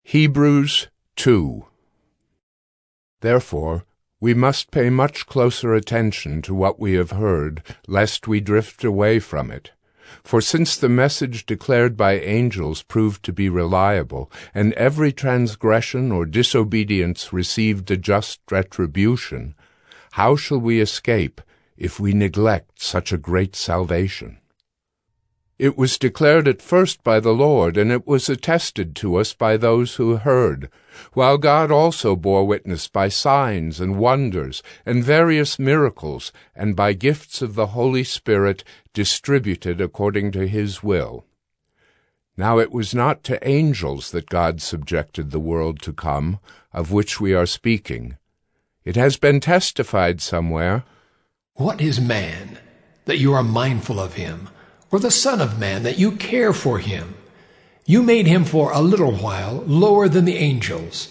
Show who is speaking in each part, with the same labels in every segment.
Speaker 1: Hebrews 2. Therefore, we must pay much closer attention to what we have heard, lest we drift away from it. For since the message declared by angels proved to be reliable, and every transgression or disobedience received a just retribution, how shall we escape if we neglect such a great salvation? It was declared at first by the Lord, and it was attested to us by those who heard, while God also bore witness by signs and wonders and various miracles, and by gifts of the Holy Spirit distributed according to his will. Now it was not to angels that God subjected the world to come, of which we are speaking. It has been testified somewhere,
Speaker 2: "What is man, that you are mindful of him, or the Son of Man, that you care for him? You made him for a little while lower than the angels.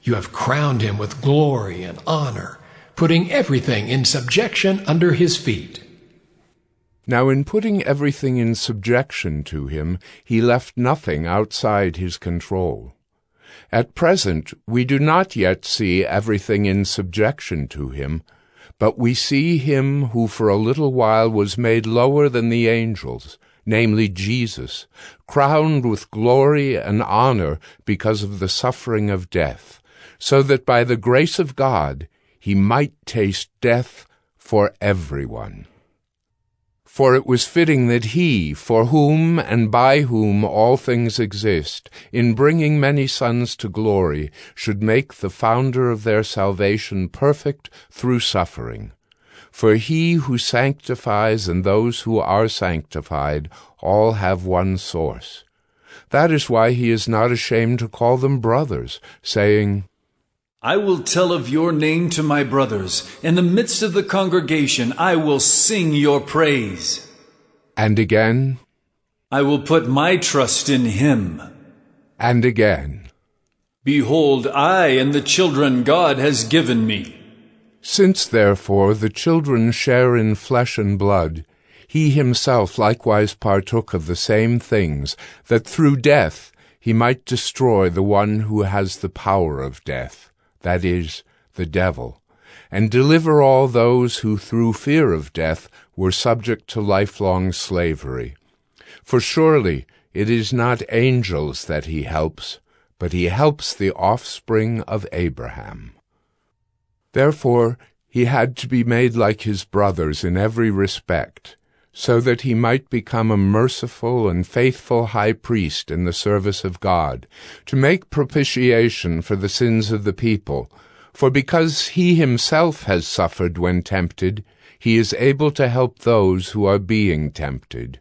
Speaker 2: You have crowned him with glory and honor, putting everything in subjection under his feet."
Speaker 1: Now in putting everything in subjection to him, he left nothing outside his control. At present we do not yet see everything in subjection to him, but we see him who for a little while was made lower than the angels, namely Jesus, crowned with glory and honor because of the suffering of death, so that by the grace of God he might taste death for everyone. For it was fitting that he, for whom and by whom all things exist, in bringing many sons to glory, should make the founder of their salvation perfect through suffering. For he who sanctifies and those who are sanctified all have one source. That is why he is not ashamed to call them brothers, saying,
Speaker 3: "I will tell of your name to my brothers. In the midst of the congregation I will sing your praise."
Speaker 1: And again,
Speaker 3: "I will put my trust in him."
Speaker 1: And again,
Speaker 3: "Behold, I and the children God has given me."
Speaker 1: Since therefore the children share in flesh and blood, he himself likewise partook of the same things, that through death he might destroy the one who has the power of death, that is, the devil, and deliver all those who through fear of death were subject to lifelong slavery. For surely it is not angels that he helps, but he helps the offspring of Abraham. Therefore he had to be made like his brothers in every respect, so that he might become a merciful and faithful high priest in the service of God, to make propitiation for the sins of the people. For because he himself has suffered when tempted, he is able to help those who are being tempted.